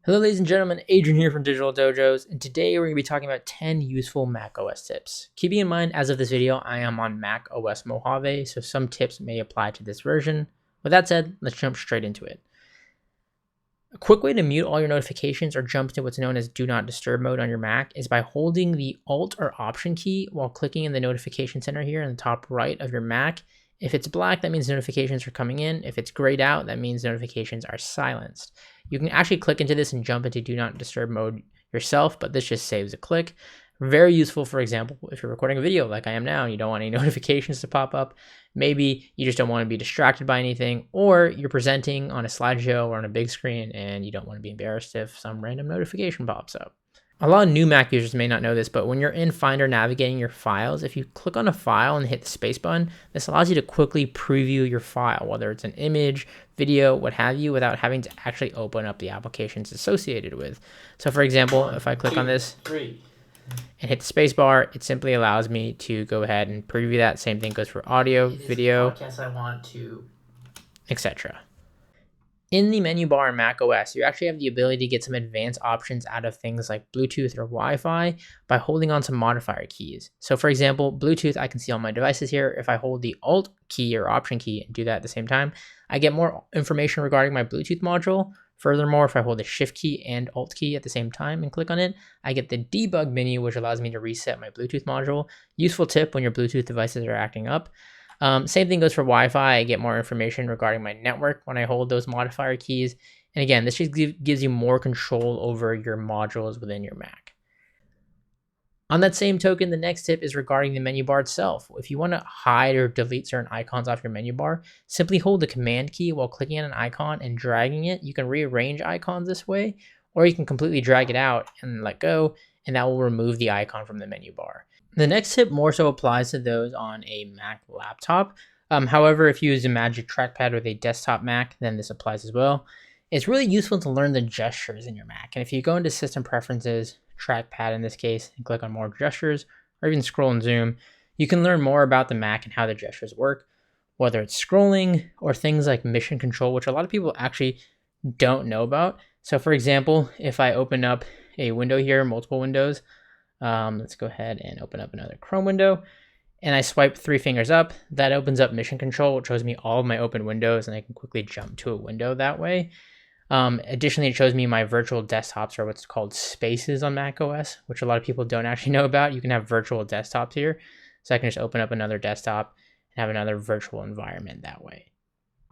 Hello ladies and gentlemen, Adrian here from Digital Dojos, and today we're going to be talking about 10 useful Mac OS tips. Keeping in mind, as of this video, I am on Mac OS Mojave, so some tips may apply to this version. With that said, let's jump straight into it. A quick way to mute all your notifications or jump to what's known as Do Not Disturb mode on your Mac is by holding the Alt or Option key while clicking in the notification center here in the top right of your Mac. If it's black, that means notifications are coming in. If it's grayed out, that means notifications are silenced. You can actually click into this and jump into Do Not Disturb mode yourself, but this just saves a click. Very useful, for example, if you're recording a video like I am now and you don't want any notifications to pop up. Maybe you just don't want to be distracted by anything, or you're presenting on a slideshow or on a big screen and you don't want to be embarrassed if some random notification pops up. A lot of new Mac users may not know this, but when you're in Finder navigating your files, if you click on a file and hit the space button, this allows you to quickly preview your file, whether it's an image, video, what have you, without having to actually open up the applications associated with. So for example, if I click on this and hit the space bar, it simply allows me to go ahead and preview that. Same thing goes for audio, video, podcast I want to, etc. In the menu bar in macOS, you actually have the ability to get some advanced options out of things like Bluetooth or Wi-Fi by holding on some modifier keys. So for example, Bluetooth, I can see on my devices here. If I hold the Alt key or Option key and do that at the same time, I get more information regarding my Bluetooth module. Furthermore, if I hold the Shift key and Alt key at the same time and click on it, I get the debug menu, which allows me to reset my Bluetooth module. Useful tip when your Bluetooth devices are acting up. Same thing goes for Wi-Fi. I get more information regarding my network when I hold those modifier keys. And again, this just gives you more control over your modules within your Mac. On that same token, the next tip is regarding the menu bar itself. If you want to hide or delete certain icons off your menu bar, simply hold the Command key while clicking on an icon and dragging it. You can rearrange icons this way, or you can completely drag it out and let go, and that will remove the icon from the menu bar. The next tip more so applies to those on a Mac laptop. However, if you use a Magic Trackpad with a desktop Mac, then this applies as well. It's really useful to learn the gestures in your Mac. And if you go into System Preferences, Trackpad in this case, and click on More Gestures, or even scroll and zoom, you can learn more about the Mac and how the gestures work, whether it's scrolling or things like Mission Control, which a lot of people actually don't know about. So for example, if I open up a window here, multiple windows, let's go ahead and open up another Chrome window, and I swipe 3 fingers up. That opens up Mission Control, which shows me all of my open windows, and I can quickly jump to a window that way. Additionally, it shows me my virtual desktops, or what's called spaces on macOS, which a lot of people don't actually know about. You can have virtual desktops here, so I can just open up another desktop and have another virtual environment that way.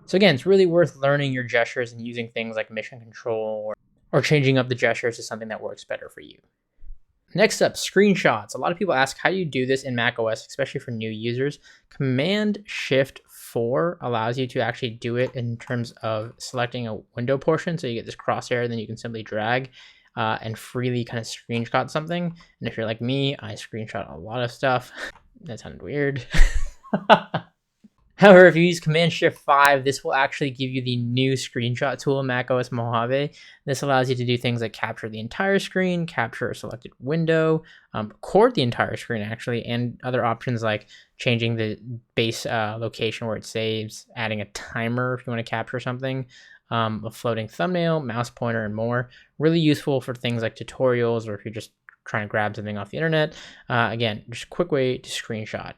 So again, it's really worth learning your gestures and using things like Mission Control or changing up the gestures to something that works better for you. Next up, screenshots. A lot of people ask how you do this in macOS, especially for new users. Command-Shift-4 allows you to actually do it in terms of selecting a window portion. So you get this crosshair, then you can simply drag and freely kind of screenshot something. And if you're like me, I screenshot a lot of stuff. That sounded weird. However, if you use Command-Shift-5, this will actually give you the new screenshot tool in macOS Mojave. This allows you to do things like capture the entire screen, capture a selected window, record the entire screen actually, and other options like changing the base location where it saves, adding a timer if you want to capture something, a floating thumbnail, mouse pointer, and more. Really useful for things like tutorials or if you're just trying to grab something off the internet. Again, just a quick way to screenshot.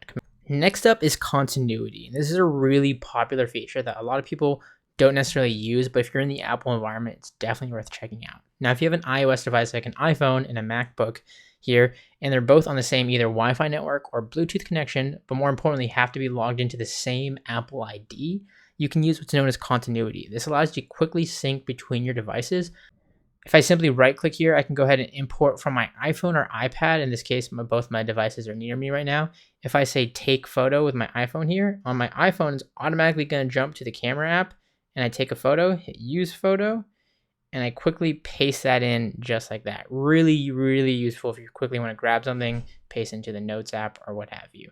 Next up is continuity. This is a really popular feature that a lot of people don't necessarily use, but if you're in the Apple environment, it's definitely worth checking out. Now, if you have an iOS device like an iPhone and a MacBook here, and they're both on the same either Wi-Fi network or Bluetooth connection, but more importantly, have to be logged into the same Apple ID, you can use what's known as continuity. This allows you to quickly sync between your devices. If I simply right click here, I can go ahead and import from my iPhone or iPad. In this case, both my devices are near me right now. If I say take photo with my iPhone here, on my iPhone, it's automatically going to jump to the camera app and I take a photo, hit use photo, and I quickly paste that in just like that. Really, really useful if you quickly want to grab something, paste into the Notes app or what have you.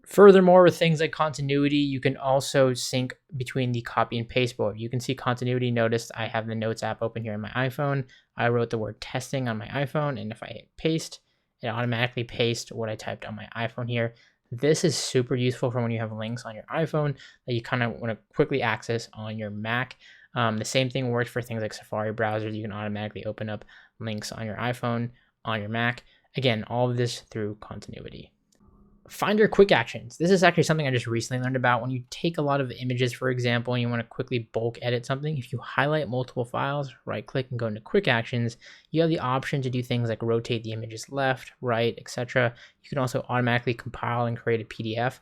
Furthermore, with things like continuity, you can also sync between the copy and paste board. You can see continuity. Notice I have the Notes app open here on my iPhone. I wrote the word testing on my iPhone, and if I hit paste, it automatically pastes what I typed on my iPhone here. This is super useful for when you have links on your iPhone that you kind of want to quickly access on your Mac. The same thing works for things like Safari browsers. You can automatically open up links on your iPhone, on your Mac. Again, all of this through continuity. Find your quick actions. This is actually something I just recently learned about. When you take a lot of images, for example, and you want to quickly bulk edit something, if you highlight multiple files, right click and go into quick actions, you have the option to do things like rotate the images left, right, etc. You can also automatically compile and create a PDF.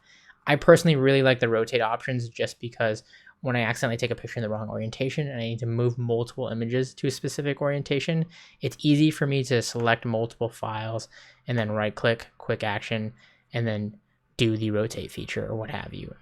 I personally really like the rotate options just because when I accidentally take a picture in the wrong orientation and I need to move multiple images to a specific orientation, it's easy for me to select multiple files and then right click, quick action, and then do the rotate feature or what have you.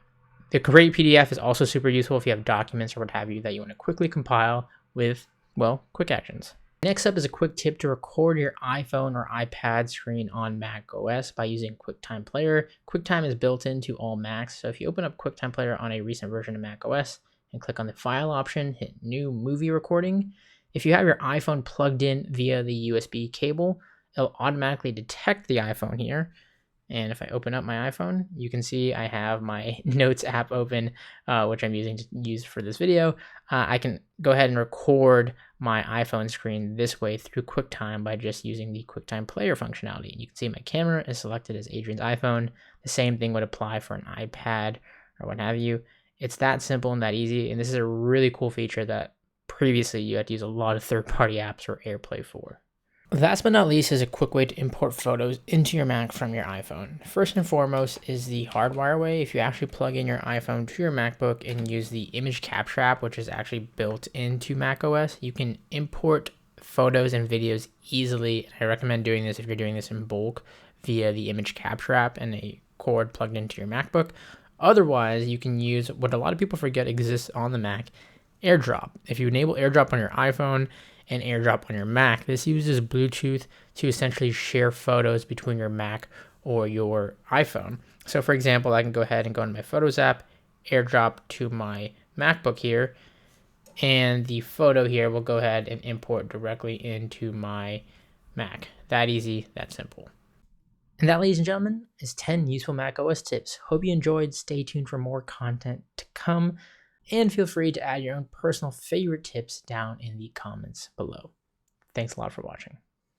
The create PDF is also super useful if you have documents or what have you that you want to quickly compile with, well, quick actions. Next up is a quick tip to record your iPhone or iPad screen on Mac OS by using QuickTime Player. QuickTime is built into all Macs, so if you open up QuickTime Player on a recent version of Mac OS and click on the File option, hit New Movie Recording. If you have your iPhone plugged in via the USB cable, it'll automatically detect the iPhone here. And if I open up my iPhone, you can see I have my Notes app open, which I'm using to use for this video. I can go ahead and record my iPhone screen this way through QuickTime by just using the QuickTime Player functionality. You can see my camera is selected as Adrian's iPhone. The same thing would apply for an iPad or what have you. It's that simple and that easy, and this is a really cool feature that previously you had to use a lot of third-party apps or AirPlay for. Last but not least is a quick way to import photos into your Mac from your iPhone. First and foremost is the hardwire way. If you actually plug in your iPhone to your MacBook and use the image capture app, which is actually built into macOS, you can import photos and videos easily. I recommend doing this if you're doing this in bulk via the image capture app and a cord plugged into your MacBook. Otherwise, you can use what a lot of people forget exists on the Mac, AirDrop. If you enable AirDrop on your iPhone and AirDrop on your Mac, this uses Bluetooth to essentially share photos between your Mac or your iPhone. So for example, I can go ahead and go into my Photos app, AirDrop to my MacBook here, and the photo here will go ahead and import directly into my Mac. That easy, that simple. And that, ladies and gentlemen, is 10 useful macOS tips. Hope you enjoyed. Stay tuned for more content to come. And feel free to add your own personal favorite tips down in the comments below. Thanks a lot for watching.